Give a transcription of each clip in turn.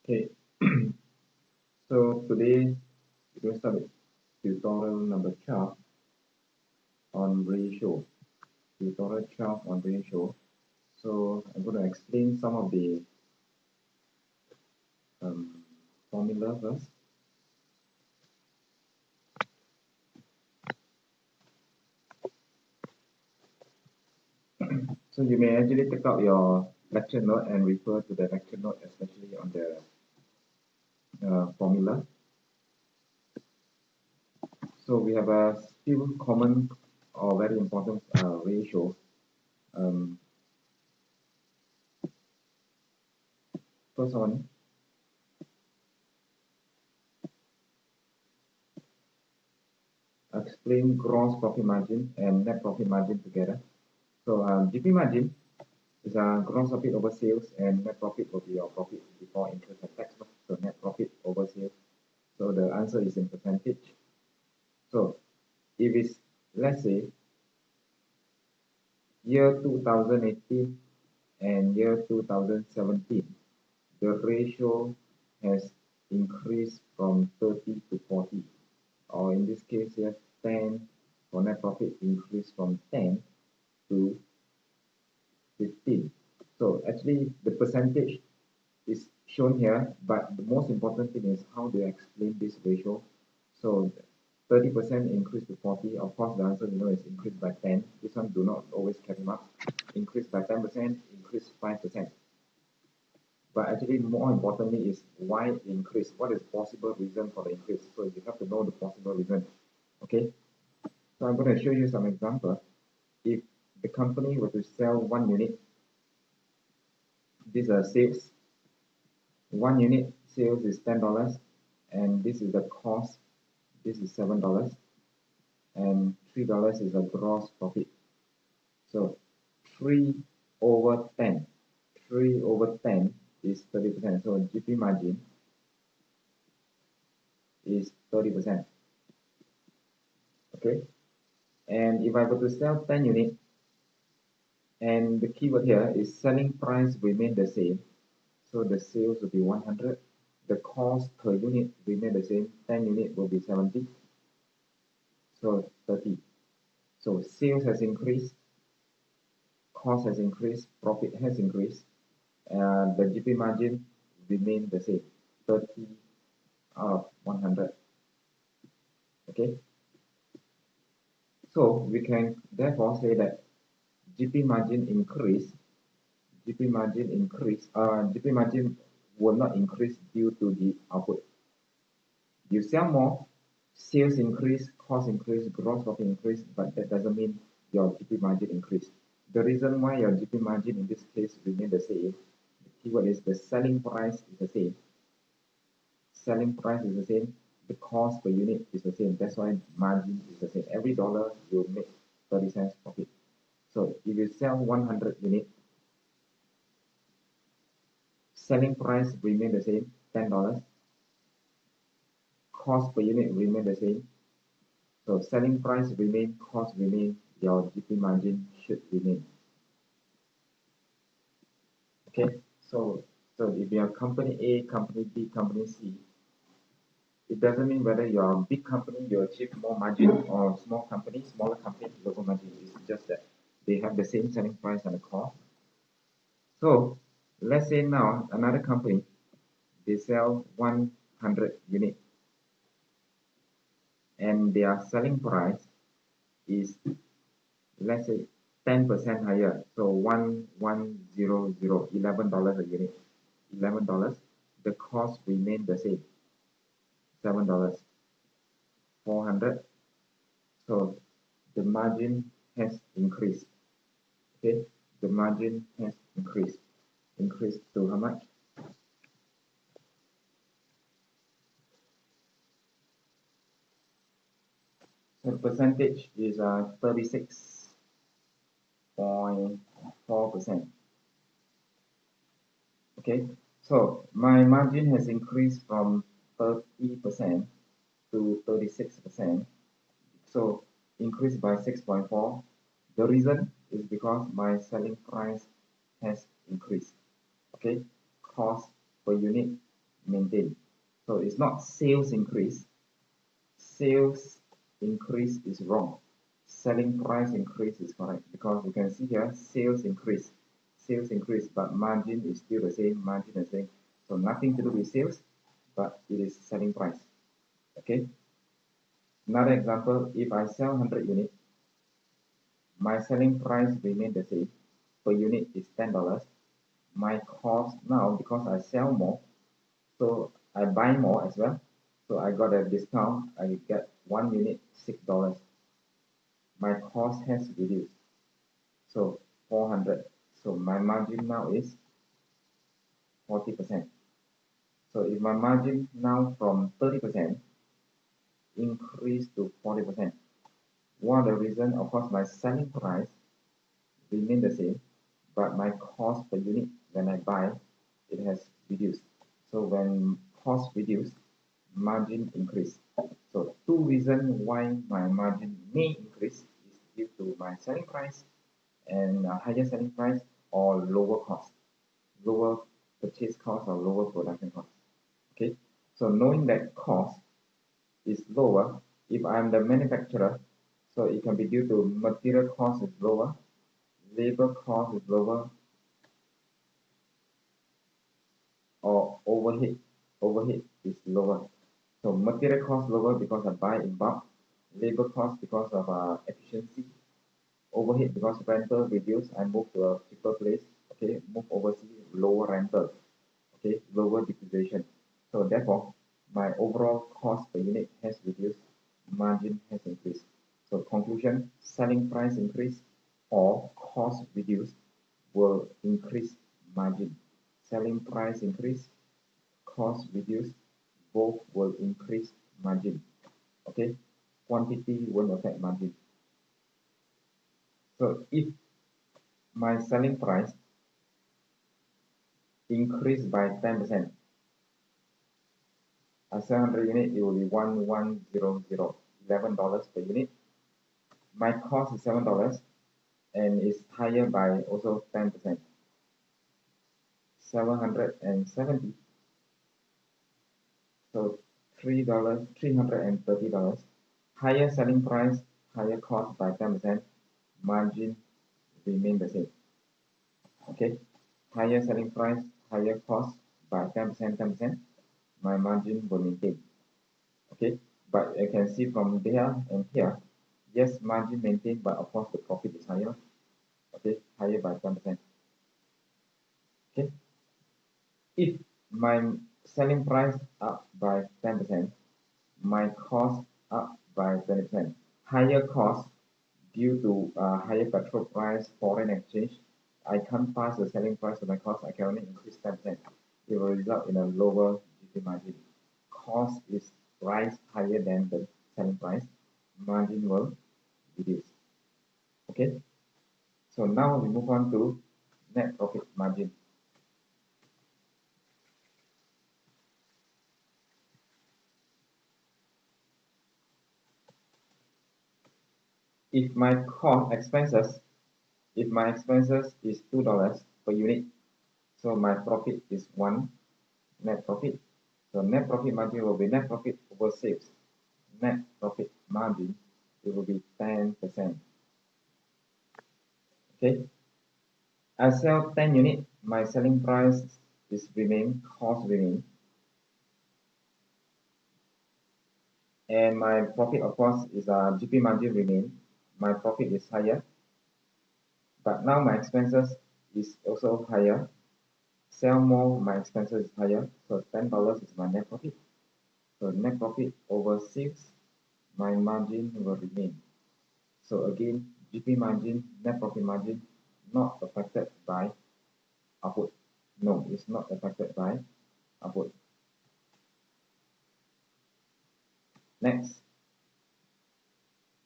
Okay, so today we're going to start with tutorial number 12 on ratio. Tutorial 12 on ratio. So I'm going to explain some of the formula first. So you may actually take out your lecture note and refer to the lecture note, especially on the formula. So we have a few common or very important ratio. Um, First one, explain gross profit margin and net profit margin together. So GP margin is gross profit over sales, and net profit will be your profit before interest and tax. So net profit over sales. So the answer is in percentage. So if it's, let's say, year 2018 and year 2017, the ratio has increased from 30 to 40, or in this case here 10 for net profit increased from 10 to 15. So actually the percentage is shown here, but the most important thing is how do you explain this ratio. So 30% increase to 40, of course the answer is increased by 10. This one do not always carry mark. Increase by 10%, increase 5%. But actually more importantly is why increase, what is possible reason for the increase. So you have to know the possible reason. Okay, so I'm going to show you some example. If the company were to sell 1 unit, these are sales. 1 unit sales is $10, and this is the cost. This is $7, and $3 is a gross profit. So 3 over 10. 3 over 10 is 30%. So GP margin is 30%. Okay, and if I were to sell 10 units, and the keyword here is selling price remain the same, so the sales will be 100. The cost per unit remain the same. 10 unit will be 70. So 30. So sales has increased, cost has increased, profit has increased, and the GP margin remain the same. 30 out of 100. Okay. So we can therefore say that GP margin increase. GP margin increase. GP margin will not increase due to the output. You sell more, sales increase, cost increase, gross profit increase, but that doesn't mean your GP margin increase. The reason why your GP margin in this case remain the same, the keyword is the selling price is the same. Selling price is the same, the cost per unit is the same. That's why margin is the same. Every dollar you make 30 cents profit. So if you sell 100 units, selling price remain the same, $10. Cost per unit remain the same. So selling price remain, cost remain, your GP margin should remain. Okay, so if you have company A, company B, company C, it doesn't mean whether you're a big company you achieve more margin, or smaller company lower margin. It's just that they have the same selling price and the cost. So let's say now another company, they sell 100 units, and their selling price is, let's say, 10% higher. So $11 a unit. $11. The cost remain the same. $7. 400. So the margin has increased. Okay, the margin has increased. Increased to how much? So the percentage is 36.4%. Okay, so my margin has increased from 30% to 36%. So increased by 6.4. The reason is because my selling price has increased. Okay, cost per unit it's not sales increase. Sales increase is wrong. Selling price increase is correct, because you can see here sales increase, but margin is still the same, margin is the same. So nothing to do with sales, but it is selling price. Okay. Another example, if I sell 100 units, my selling price remain the same. Per unit is $10. My cost now, because I sell more, so I buy more as well. So I got a discount. I get 1 unit $6. My cost has reduced. So 400. So my margin now is 40%. So if my margin now from 30% increase to 40%, one of the reason, of course, my selling price remain the same, but my cost per unit when I buy, it has reduced. So when cost reduce, margin increase. So two reasons why my margin may increase is due to my selling price and higher selling price or lower cost, lower purchase cost or lower production cost. Okay, so knowing that cost is lower, if I'm the manufacturer, so it can be due to material cost is lower, labor cost is lower, or overhead is lower. So material cost lower because I buy in bulk, labor cost because of efficiency, overhead because rental reduce, I move to a cheaper place, okay, move overseas, lower rental, okay, lower depreciation. So therefore, my overall cost per unit has reduced, margin has increased. So conclusion, selling price increase or cost reduce will increase margin. Selling price increase, cost reduce, both will increase margin. Okay, quantity won't affect margin. So if my selling price increased by 10%, a 700 unit, it will be $11 per unit. My cost is $7 and is higher by also 10%. 770. So $330. Higher selling price, higher cost by 10%. Margin remain the same. Okay. Higher selling price, higher cost by 10%, 10%. My margin will maintain. Okay. But you can see from there and here, yes, margin maintained, but of course the profit is higher. Okay, higher by 10%. Okay. If my selling price up by 10%, my cost up by 20%. Higher cost due to higher petrol price, foreign exchange. I can't pass the selling price to my cost. I can only increase 10%. It will result in a lower GP margin. Cost is rise higher than the selling price. Margin will reduce. Okay. So now we move on to net profit margin. If my cost expenses, if my expenses is $2 per unit, so my profit is 1 net profit. So net profit margin will be net profit over sales. Net profit margin, it will be 10%. Okay. I sell 10 units, my selling price is remain, cost remain. And my profit of course is GP margin remain. My profit is higher. But now my expenses is also higher. Sell more, my expenses is higher. So $10 is my net profit. So net profit over sales, my margin will remain. So again, GP margin, net profit margin, not affected by output. No, it's not affected by output. Next,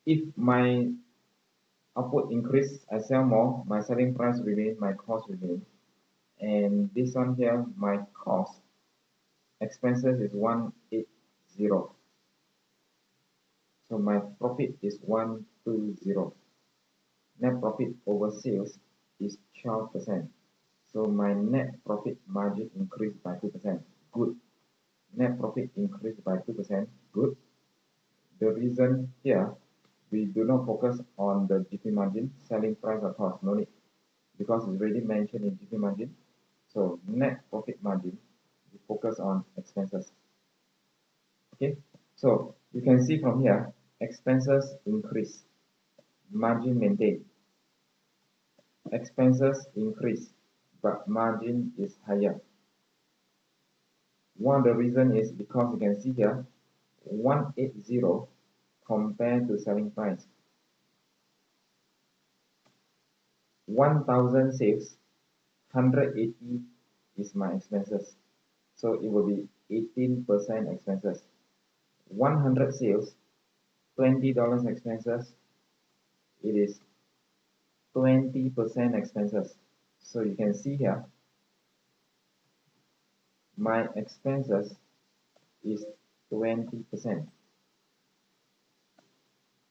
if my output increase, I sell more, my selling price remain, my cost remain. And this one here, my cost expenses is 180. So my profit is 120. Net profit over sales is 12%. So my net profit margin increased by 2%. Good. Net net profit increased by 2%. Good. The reason here, we do not focus on the GP margin, selling price or cost, no need, because it's already mentioned in GP margin. So net profit margin, we focus on expenses. Okay, so you can see from here, expenses increase, margin maintain. Expenses increase, but margin is higher. One of the reason is because you can see here 180 compared to selling price. 1000 sales, 180 is my expenses, so it will be 18% expenses. 100 sales, $20 expenses, it is 20% expenses. So you can see here my expenses is 20%.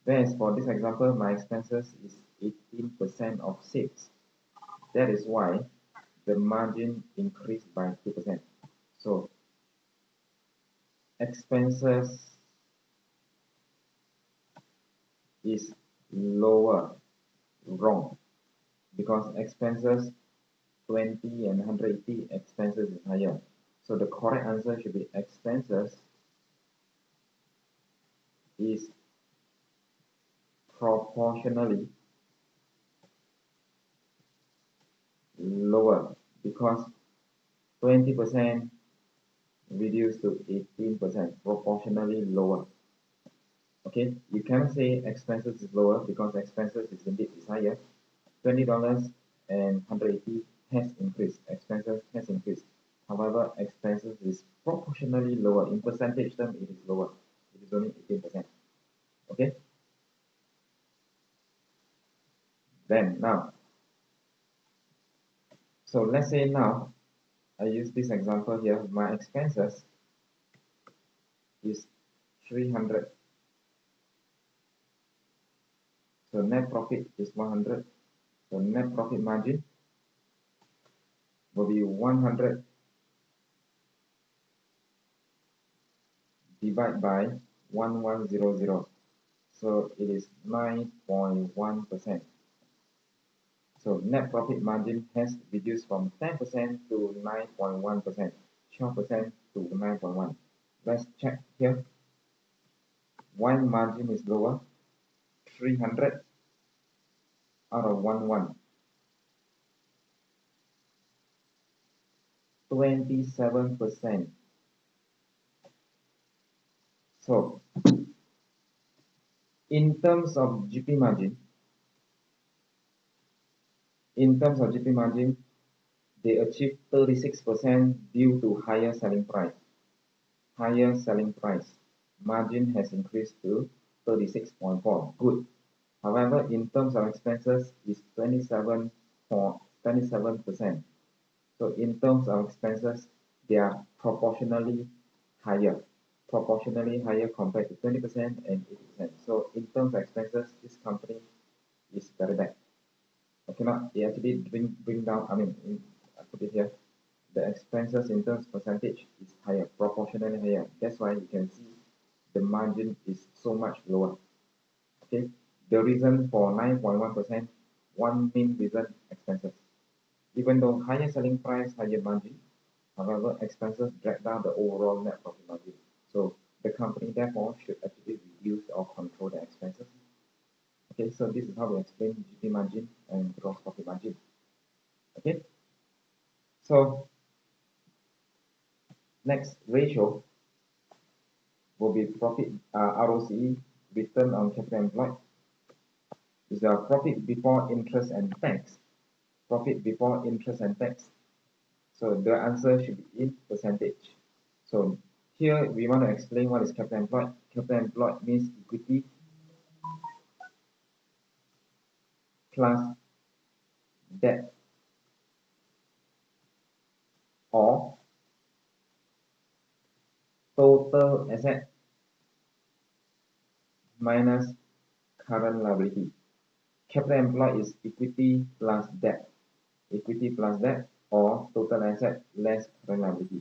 Whereas for this example, my expenses is 18% of sales. That is why the margin increased by 2%. So expenses is lower, wrong, because expenses 20 and 180 expenses is higher. So the correct answer should be expenses is proportionally lower, because 20% reduced to 18%, proportionally lower. Okay, you cannot say expenses is lower because expenses is indeed is higher. $20 and 180 has increased, expenses has increased. However, expenses is proportionally lower. In percentage term, it is lower. It is only 18%. Okay. Then now, so let's say now, I use this example here. My expenses is 300. So net profit is 100. So net profit margin will be 100 divided by 1100. So it is 9.1%. So net profit margin has reduced from 10% to 9.1%, 12% to 9.1. Let's check here. Why margin is lower? 300 out of 11. 27%. So in terms of GP margin, they achieved 36% due to higher selling price. Higher selling price. Margin has increased to 36.4. Good. However, in terms of expenses, is 27%. So in terms of expenses, they are proportionally higher. Proportionally higher compared to 20% and 80%. So in terms of expenses, this company is very bad. Okay, now it actually bring down, I put it here, the expenses in terms of percentage is higher, proportionally higher. That's why you can see the margin is so much lower. Okay, the reason for 9.1%, one main reason, expenses. Even though higher selling price, higher margin, however, expenses drag down the overall net profit margin. So the company therefore should actually reduce or control the expenses. Okay, so this is how we explain GP margin and gross profit margin. Okay, so next ratio will be profit ROCE, return on capital employed. Is the profit before interest and tax. Profit before interest and tax. So the answer should be in percentage. So here we want to explain what is capital employed. Capital employed means equity plus debt or total asset minus current liability. Capital employed is equity plus debt. Equity plus debt or total asset less current liability.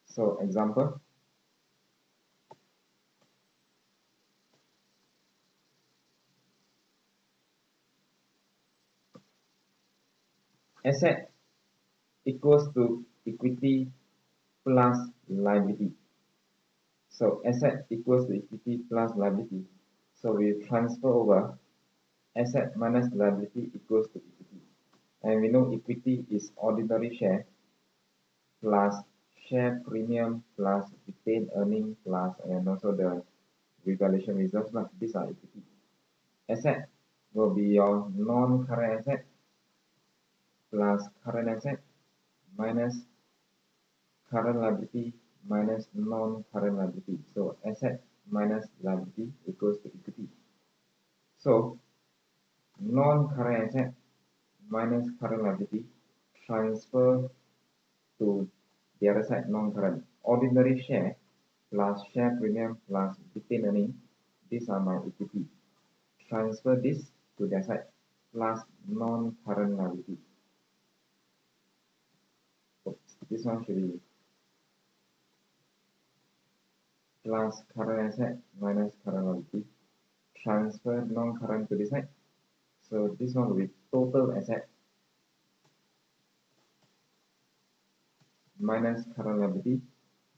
So example, asset equals to equity plus liability. So asset equals to equity plus liability. So we transfer over asset minus liability equals to equity. And we know equity is ordinary share plus share premium plus retained earning plus and also the revaluation reserves. These are equity. Asset will be your non-current asset plus current asset minus current liability minus non-current liability. So asset minus liability equals to equity. So non-current asset minus current liability transfer to the other side, non-current. Ordinary share plus share premium plus retained earning. These are my equity. Transfer this to the side plus non-current liability. Oops, this one should be plus current asset minus current liability. Transfer non-current to this side. So this one will be total asset minus current liability,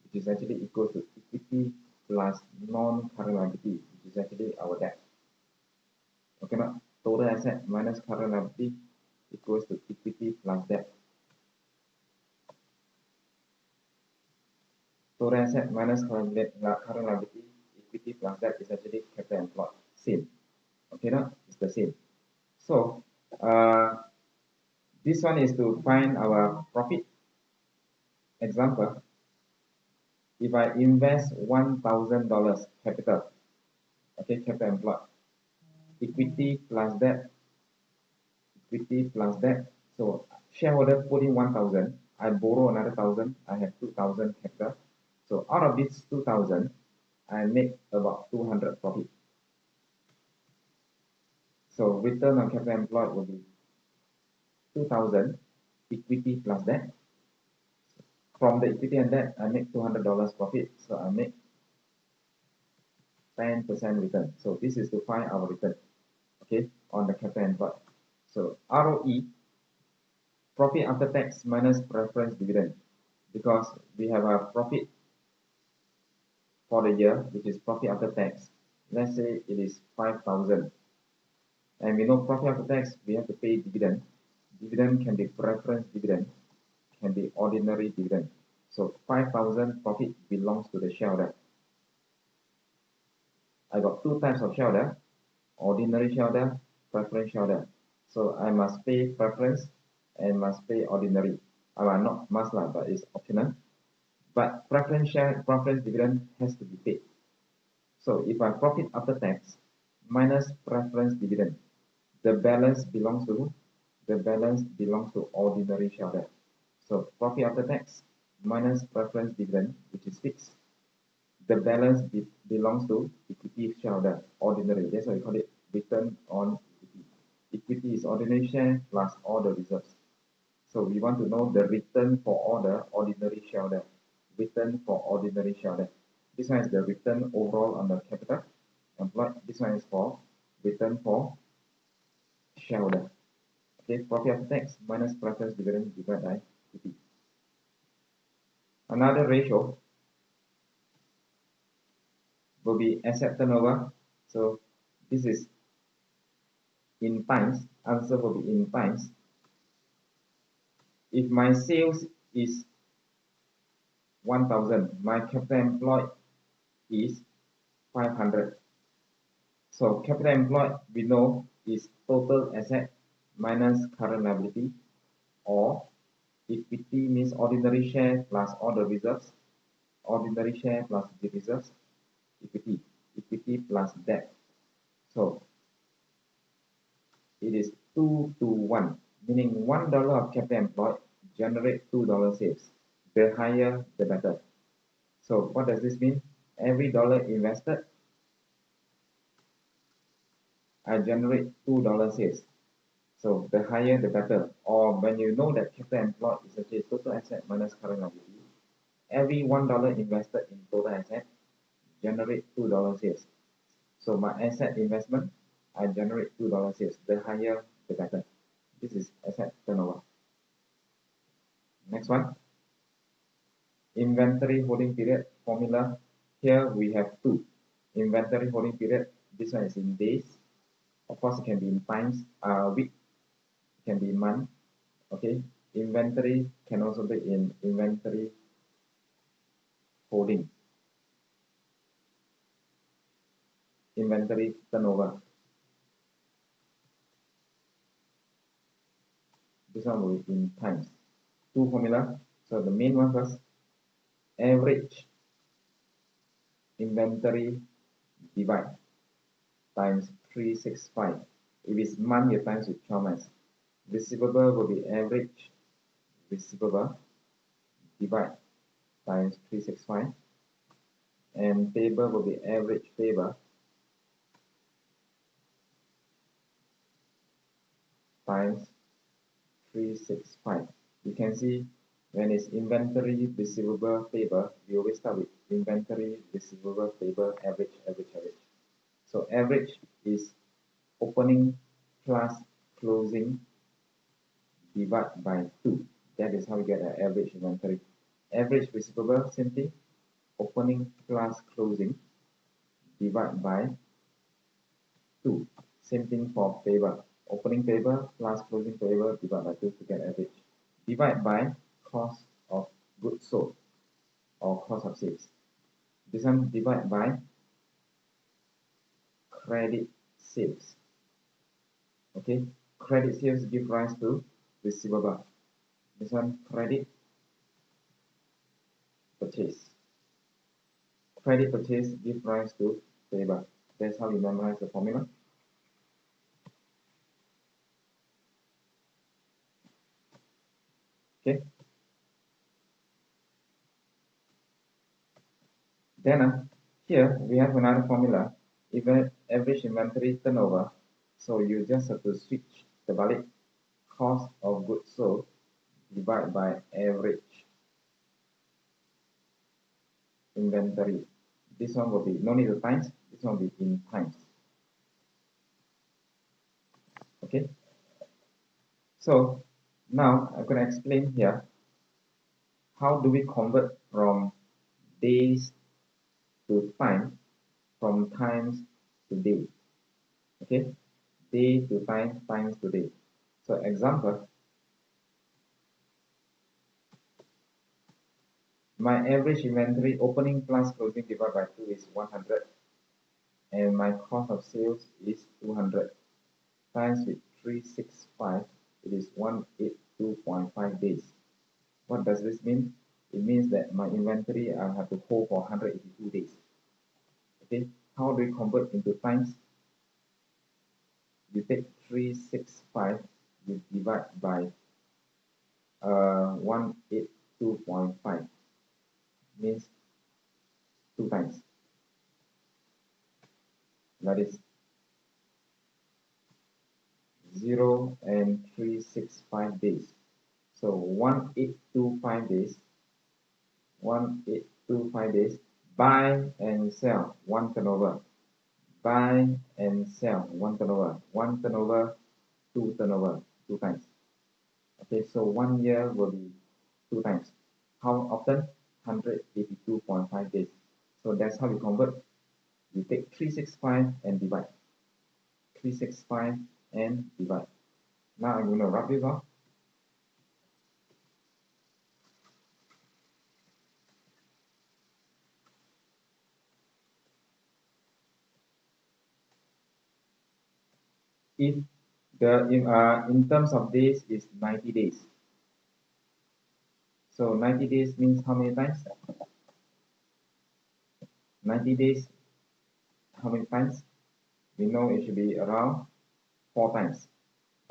which is actually equal to equity plus non-current liability, which is actually our debt. Okay, now total asset minus current liability equals to equity plus debt. Total asset minus current liability, equity plus debt is actually capital employed. Same. Okay, now it's the same. So this one is to find our profit. Example, if I invest $1,000 capital, okay, capital employed, equity plus debt, equity plus debt. So shareholder put in 1,000, I borrow another 1,000, I have 2,000 capital. So out of this 2,000, I make about 200 profit. So return on capital employed will be 2,000 equity plus debt. From the equity and debt, I make $200 profit. So I make 10% return. So this is to find our return, okay, on the capital employed. So ROE, profit after tax minus preference dividend, because we have a profit for the year, which is profit after tax. Let's say it is 5,000, and we know profit after tax we have to pay dividend. Dividend can be preference dividend, can be ordinary dividend. So 5,000 profit belongs to the shareholder. I got two types of shareholder: ordinary shareholder, preference shareholder. So I must pay preference and must pay ordinary. Not must lah, but it's optional. But preference share, preference dividend has to be paid. So if I profit after tax minus preference dividend, the balance belongs to ordinary shareholder. So profit after tax minus preference dividend, which is fixed, the balance belongs to equity shareholder, ordinary. That's why we call it return on equity. Equity is ordinary share plus all the reserves. So we want to know the return for all the ordinary shareholder. Return for ordinary shareholder. This one is the return overall on the capital employed. This one is for return for shareholder. Okay, profit after tax minus preference dividend divided by equity. Another ratio will be asset turnover. So this is in times. Answer will be in times. If my sales is 1,000, my capital employed is 500. So capital employed we know is total asset minus current liability, or equity means ordinary share plus all the reserves. Ordinary share plus the reserves, equity. Equity plus debt. So it is 2 to 1, meaning $1 of capital employed generate $2 sales. The higher, the better. So what does this mean? Every dollar invested, I generate $2 sales. So the higher, the better. Or when you know that capital employed is actually total asset minus current liability, every $1 invested in total asset generate $2 sales. So my asset investment, I generate $2 sales. The higher, the better. This is asset turnover. Next one, inventory holding period formula. Here we have two. Inventory holding period, this one is in days. Of course, it can be in times, week, it can be in month. Okay, inventory can also be in inventory holding, inventory turnover. This one will be in times. Two formula. So the main one first, average inventory divide times 365. If it's month, you times with 12 months. Receivable will be average receivable divide times 365, and payable will be average payable times 365. You can see when it's inventory receivable payable, we always start with inventory receivable payable average. So average is opening plus closing divided by 2. That is how we get an average inventory. Average receivable, same thing, opening plus closing divided by 2. Same thing for payable. Opening payable plus closing payable divided by 2 to get average. Divide by cost of goods sold or cost of sales. This one divide by credit sales. Okay, credit sales give rise to receivable. This one credit purchase. Credit purchase give rise to payable. That's how we memorize the formula. Okay. Then here we have another formula, even average inventory turnover. So you just have to switch the balik, cost of goods sold divided by average inventory. This one will be no need to times, this one will be in times. Okay. So now I'm going to explain here how do we convert from days to time, from times to day. Okay, day to time, times to day. So example, my average inventory opening plus closing divided by 2 is 100, and my cost of sales is 200 times with 365, it is 182.5 days. What does this mean? It means that my inventory I have to hold for 182 days. Okay, how do we convert into times? You take 365, you divide by 182.5, means 2 times. That is 0 and 365 days. So 1825 days, 1825 days, buy and sell, one turnover. Buy and sell, one turnover. One turnover, two turnover, 2 times. Okay, so 1 year will be 2 times. How often? 182.5 days. So that's how we convert. You take 365 and divide. 365 and divide. Now I'm going to rub this off. If the in terms of days is 90 days. So 90 days means how many times? 90 days, how many times? We know it should be around 4 times.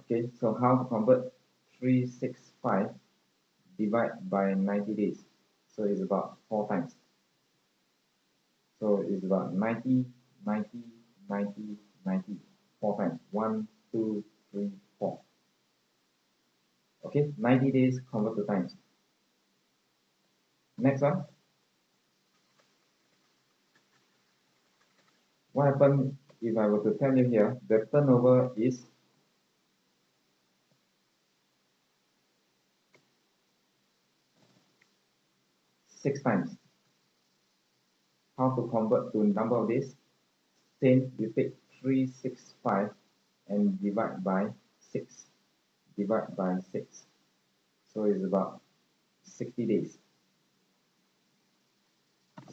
Okay, so how to convert 365 divide by 90 days? So it's about 4 times. So it's about 90, 90, 90, 90, 4 times. 1, 2, 3, 4. Okay, 90 days convert to times. Next one. What happens if I were to tell you here the turnover is 6 times. How to convert to number of days? Same, you take 365 and divide by 6. Divide by 6. So it's about 60 days.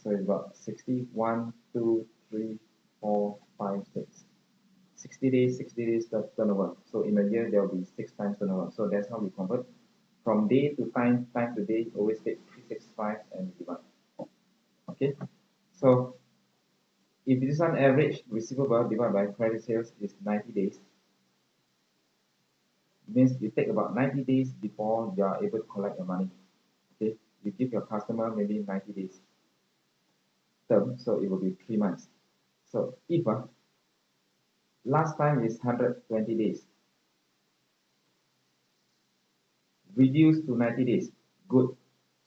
So it's about 60, 1, 2, 3, 4, 5, 6. 60 days, 60 days turnover. So in a year, there will be 6 times turnover. So that's how we convert. From day to time, time to day, always take 365 and divide. Okay. So if this one average receivable divided by credit sales is 90 days, means you take about 90 days before you are able to collect your money. Okay. You give your customer maybe 90 days term, so it will be 3 months. So if last time is 120 days, reduced to 90 days, good.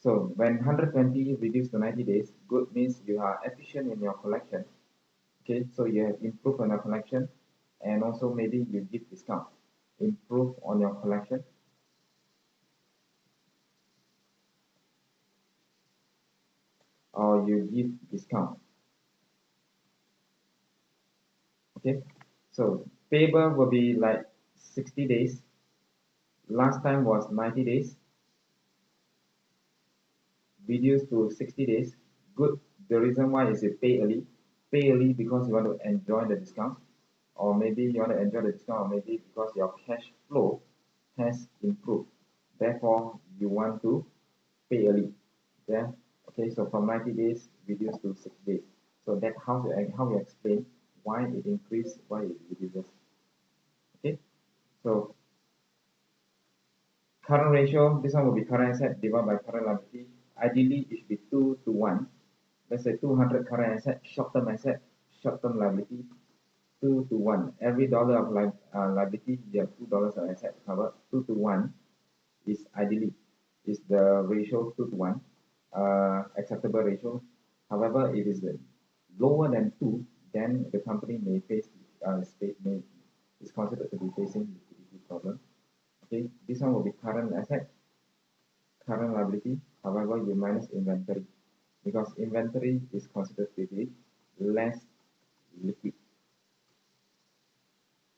So when 120 reduced to 90 days, good means you are efficient in your collection. Okay, so you have improved on your collection, and also maybe you give discount, improve on your collection. Or you give discount. Okay, so payable will be like 60 days. Last time was 90 days. Reduced to 60 days. Good. The reason why is you pay early. Pay early because you want to enjoy the discount, or maybe you want to enjoy the discount, or maybe because your cash flow has improved. Therefore, you want to pay early. Yeah. Okay. So from 90 days reduced to 60 days. So that how we explain why it increases, why it reduces. Okay. So current ratio, this one will be current asset divided by current liability. Ideally, it should be 2 to 1. Let's say 200 current asset, short-term liability, 2 to 1. Every dollar of liability, you have $2 of asset covered. 2 to 1 is ideally is the ratio 2 to 1, acceptable ratio. However, if it is lower than 2, then the company may face is considered to be facing liquidity problem. Okay, this one will be current asset, current liability. However, you minus inventory because inventory is considered to be less liquid.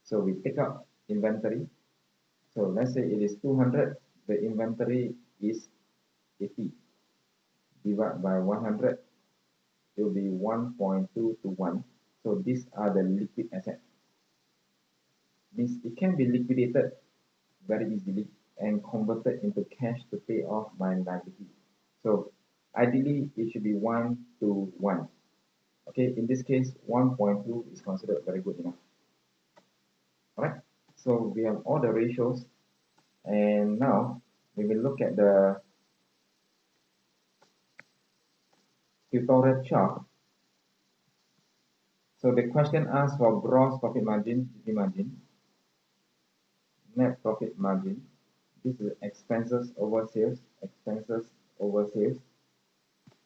So we take out inventory. So let's say it is 200. The inventory is 80. Divide by 100. It will be 1.2 to 1. So these are the liquid assets. Means it can be liquidated very easily and converted into cash to pay off my liability. So ideally, it should be 1 to 1. Okay, in this case, 1.2 is considered very good enough. Alright, so we have all the ratios, and now we will look at the tutorial chart. So the question asks for gross profit margin, GP margin, net profit margin. This is expenses over sales,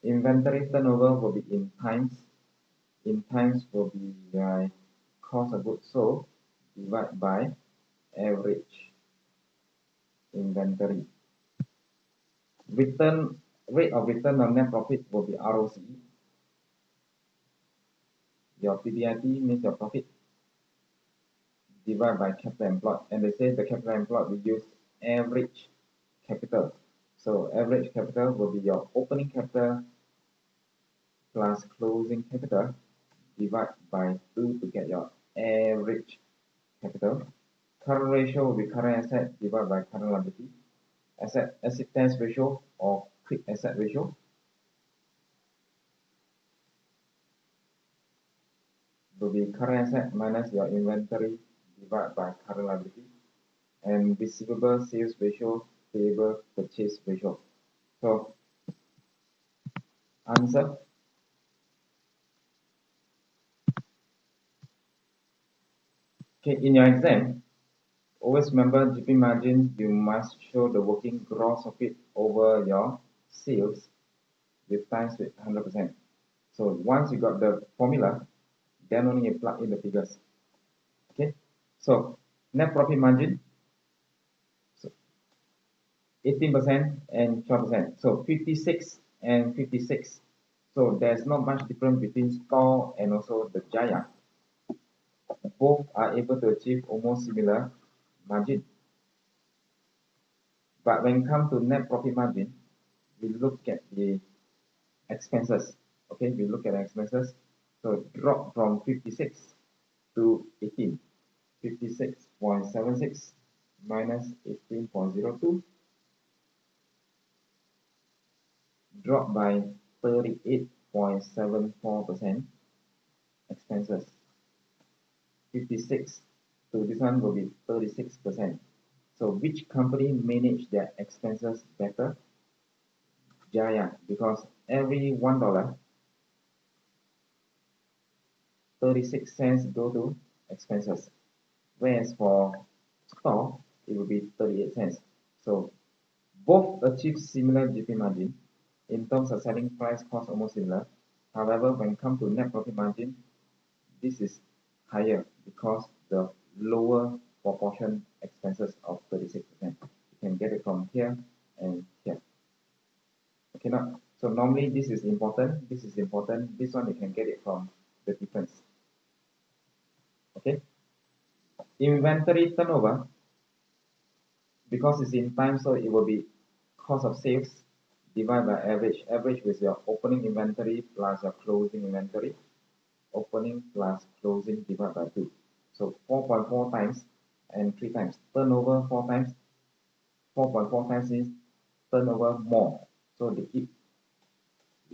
Inventory turnover will be in times. In times will be cost of goods sold divided by average inventory. Rate of return on net profit will be ROCE. Your PBIT means your profit divided by capital employed. And they say the capital employed we use average capital. So average capital will be your opening capital plus closing capital divided by 2 to get your average capital. Current ratio will be current asset divided by current liability. Asset acceptance ratio or quick asset ratio will be current asset minus your inventory divided by current liability. And receivable sales ratio, payable purchase ratio. So answer. Okay, in your exam, always remember GP margin, you must show the working gross profit over your sales with times with 100%. So once you got the formula, then only you plug in the figures. Okay, so net profit margin, so 18% and 12%. So 56 and 56. So there's not much difference between Store and also the Jaya. Both are able to achieve almost similar margin. But when it comes to net profit margin, we look at the expenses. Okay, we look at the expenses. So drop from 56 to 18. 56.76 minus 18.02, drop by 38.74% expenses. 56 to this one will be 36%. So which company manage their expenses better? Jaya, because every $1, 36 cents go to expenses. Whereas for Store, it will be 38 cents. So both achieve similar GP margin. In terms of selling price, cost almost similar. However, when it comes to net profit margin, this is higher because the lower proportion expenses of 36%. You can get it from here and here. Okay, now, so normally this is important, this is important, this one you can get it from the difference. Okay, inventory turnover, because it's in time, so it will be cost of sales divided by average. Average with your opening inventory plus your closing inventory. Opening plus closing divided by 2. So 4.4 times and 3 times. Turnover 4 times. 4.4 times is turnover more. So they keep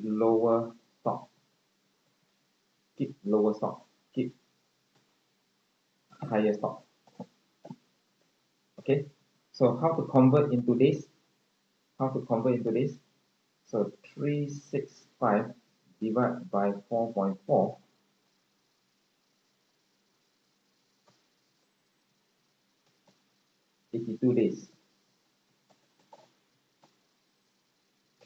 lower stock. Keep lower stock. Keep higher stock. Okay. So how to convert into this? How to convert into this? So 365 divided by 4.4. 82 days.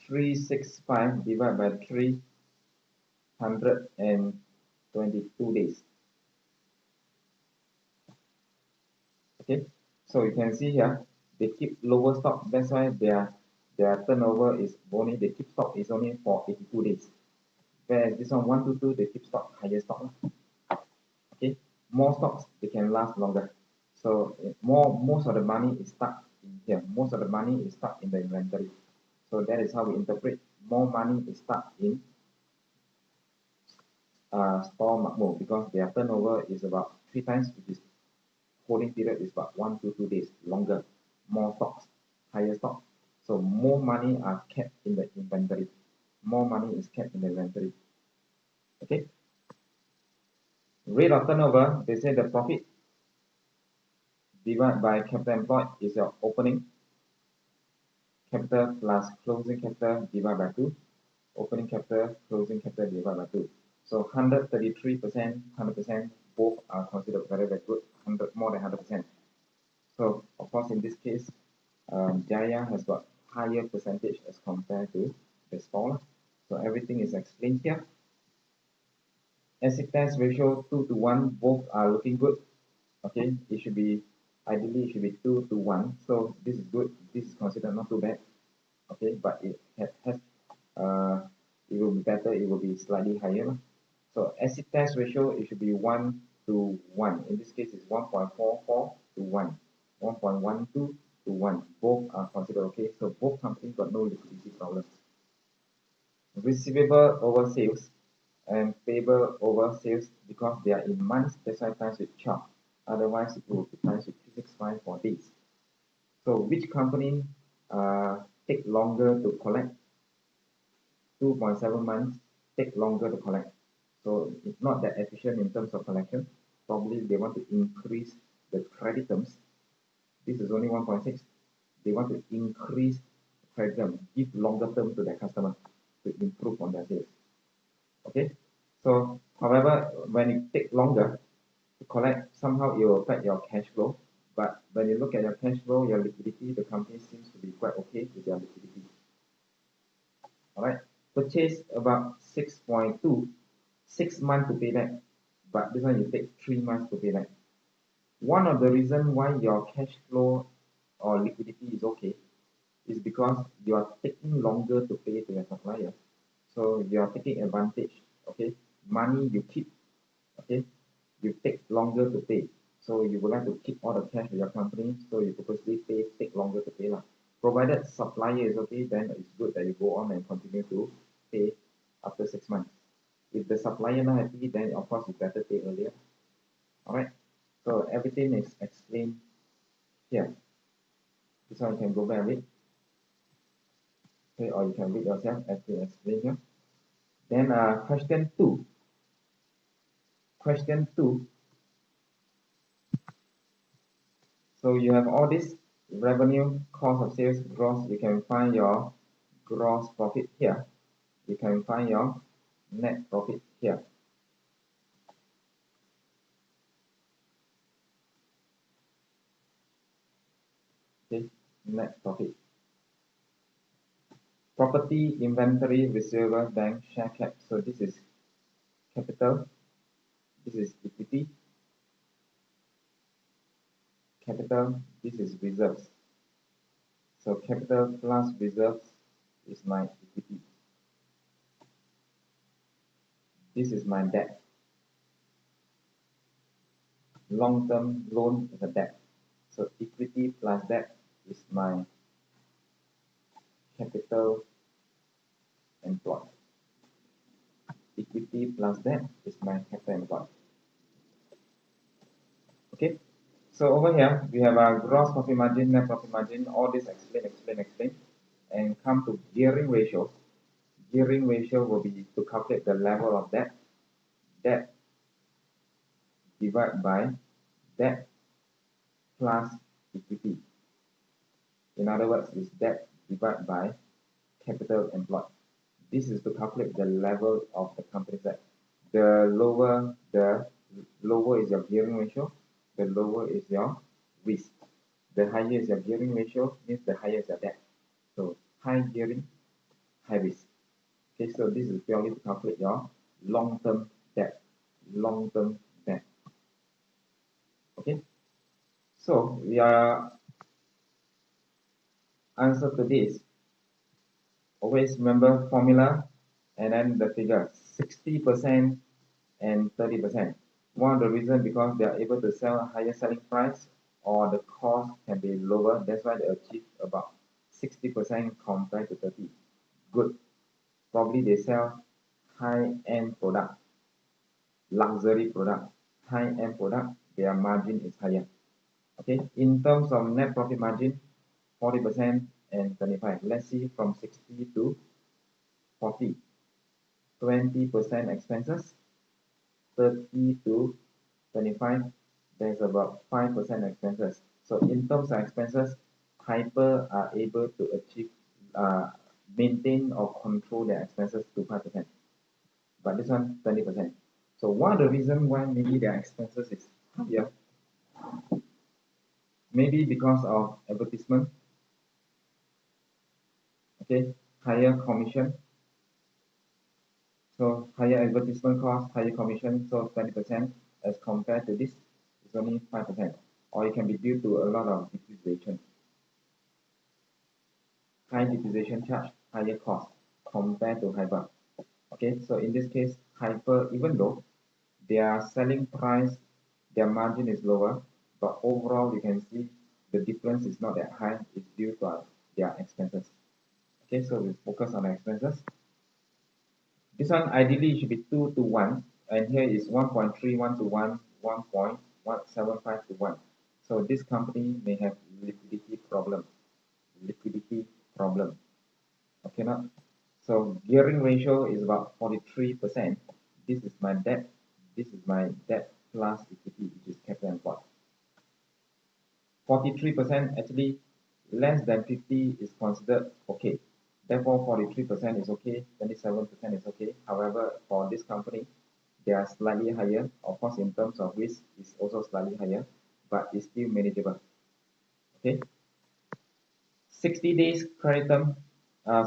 365 divided by 322 days. Okay, so you can see here they keep lower stock. That's why their turnover is only, they keep stock is only for 82 days. Whereas this one 122 they keep stock higher stock. Okay, more stocks they can last longer. So most of the money is stuck in here. Most of the money is stuck in the inventory. So that is how we interpret more money is stuck in store makmur, because their turnover is about 3 times, which is holding period is about 1 to 2 days longer. More stocks, higher stock. So more money are kept in the inventory. More money is kept in the inventory. Okay. Rate of turnover, they say the profit divided by capital employed is your opening capital plus closing capital divided by 2. Opening capital, closing capital divided by 2. So 133%, 100%, both are considered very, very good. 100, more than 100%. So of course, in this case, Jaya has got higher percentage as compared to the Store. So everything is explained here. Asset test ratio 2 to 1, both are looking good. Okay, it should be, ideally it should be 2 to 1. So this is good. This is considered not too bad. Okay, but it has it will be better, it will be slightly higher. So acid test ratio, it should be 1 to 1. In this case, it's 1.44 to 1, 1.12 to 1. Both are considered okay. So both companies got no liquidity problems. Receivable over sales and payable over sales, because they are in months, that's why times with 12. Otherwise, it will be times with 365 for days. So which company take longer to collect? 2.7 months take longer to collect. So it's not that efficient in terms of collection. Probably they want to increase the credit terms. This is only 1.6. They want to increase credit term, give longer term to their customer to improve on their sales. Okay. So however, when it take longer to collect, somehow it will affect your cash flow. But when you look at your cash flow, your liquidity, the company seems to be quite okay with their liquidity. All right. Purchase about 6.2, 6 months to pay back, but this one you take 3 months to pay back. One of the reasons why your cash flow or liquidity is okay is because you are taking longer to pay to your supplier. So you are taking advantage. Okay, money you keep. Okay, you take longer to pay. So you would like to keep all the cash with your company. So you purposely take longer to pay lah. Provided supplier is okay, then it's good that you go on and continue to pay after 6 months. If the supplier not happy, then of course you better pay earlier. Alright. So everything is explained here. This one you can go back and read. Okay, or you can read yourself as we explain here. Then question 2. Question 2. So you have all this revenue, cost of sales, gross. You can find your gross profit here. You can find your net profit here. Okay, net profit. Property, inventory, receivable, bank, share cap. So this is capital. This is equity. Capital. This is reserves. So capital plus reserves is my equity. This is my debt. Long-term loan is a debt. So equity plus debt is my capital employed. Equity plus debt is my capital employed. Okay. So over here we have our gross profit margin, net profit margin. All this explain, and come to gearing ratio. Gearing ratio will be to calculate the level of debt. Debt divided by debt plus equity. In other words, is debt divided by capital employed. This is to calculate the level of the company's debt. The lower is your gearing ratio, the lower is your risk. The higher is your gearing ratio, means the higher is your debt. So high gearing, high risk. Okay, so this is purely to calculate your long-term debt. Long-term debt. Okay, so we are answer to this. Always remember formula and then the figure 60% and 30%. One of the reasons because they are able to sell higher selling price or the cost can be lower. That's why they achieve about 60% compared to 30. Good. Probably they sell high-end product, luxury product, high-end product. Their margin is higher. Okay. In terms of net profit margin, 40% and 25. Let's see from 60 to 40. 20% expenses. 30 to 25, there's about 5% expenses. So in terms of expenses, hyper are able to achieve, maintain or control their expenses to 5%. But this one, 20%. So one of the reasons why maybe their expenses is higher, maybe because of advertisement, okay, higher commission. So higher advertisement cost, higher commission, so 20% as compared to this is only 5%. Or it can be due to a lot of depreciation. High depreciation charge, higher cost compared to hyper. Okay, so in this case, hyper, even though their selling price, their margin is lower, but overall you can see the difference is not that high, it's due to their expenses. Okay, so we focus on expenses. This one ideally should be 2 to 1, and here is 1.31 to 1, 1.175 to 1. So this company may have liquidity problem. Okay, now, so gearing ratio is about 43%. This is my debt. This is my debt plus equity, which is capital employed. 43% actually less than 50 is considered okay. Therefore, 43% is okay, 27% is okay. However, for this company, they are slightly higher. Of course, in terms of risk, it's also slightly higher, but it's still manageable. Okay. 60 days credit term,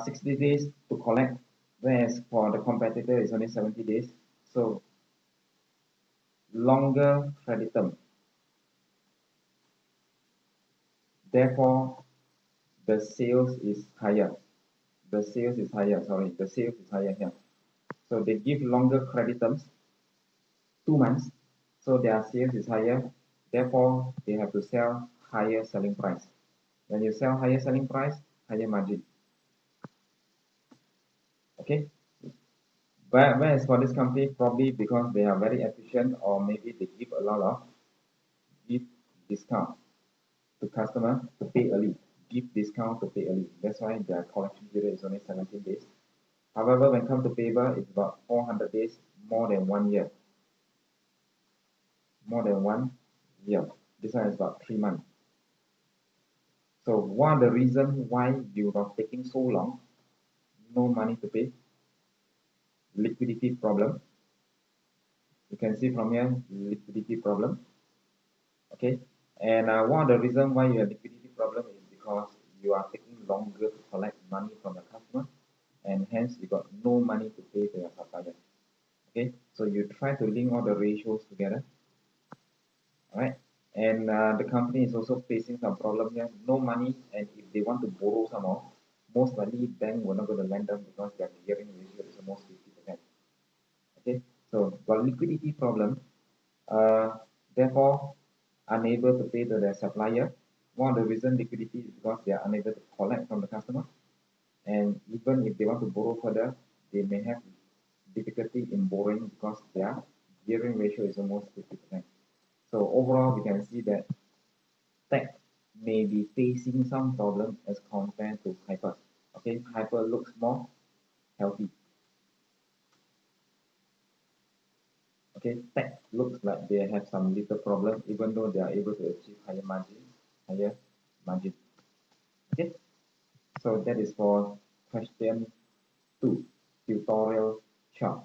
60 days to collect, whereas for the competitor is only 70 days. So longer credit term. Therefore, the sales is higher. The sales is higher, sorry, the sales is higher here. So they give longer credit terms, 2 months, so their sales is higher, therefore they have to sell higher selling price. When you sell higher selling price, higher margin. Okay, whereas for this company, probably because they are very efficient, or maybe they give a lot of give discount to customer to pay early, give discount to pay early. That's why their collection period is only 17 days. However, when it comes to payable, it's about 400 days, more than 1 year. More than 1 year. This one is about 3 months. So one of the reasons why you are taking so long, no money to pay, liquidity problem. You can see from here, liquidity problem. Okay, and one of the reasons why you have liquidity problem is because you are taking longer to collect money from the customer, and hence you got no money to pay to your supplier. Okay, so you try to link all the ratios together. All right, and the company is also facing some problem here, no money, and if they want to borrow some more, most likely bank will not going to lend them because their gearing ratio is almost 50%. Okay, so got liquidity problem, therefore unable to pay to their supplier. One of the reason liquidity is because they are unable to collect from the customer, and even if they want to borrow further, they may have difficulty in borrowing because their gearing ratio is almost 50%. So overall, we can see that tech may be facing some problem as compared to hyper. Okay, hyper looks more healthy. Okay, tech looks like they have some little problem, even though they are able to achieve higher margin, higher margin. Okay, so that is for question 2, tutorial chart.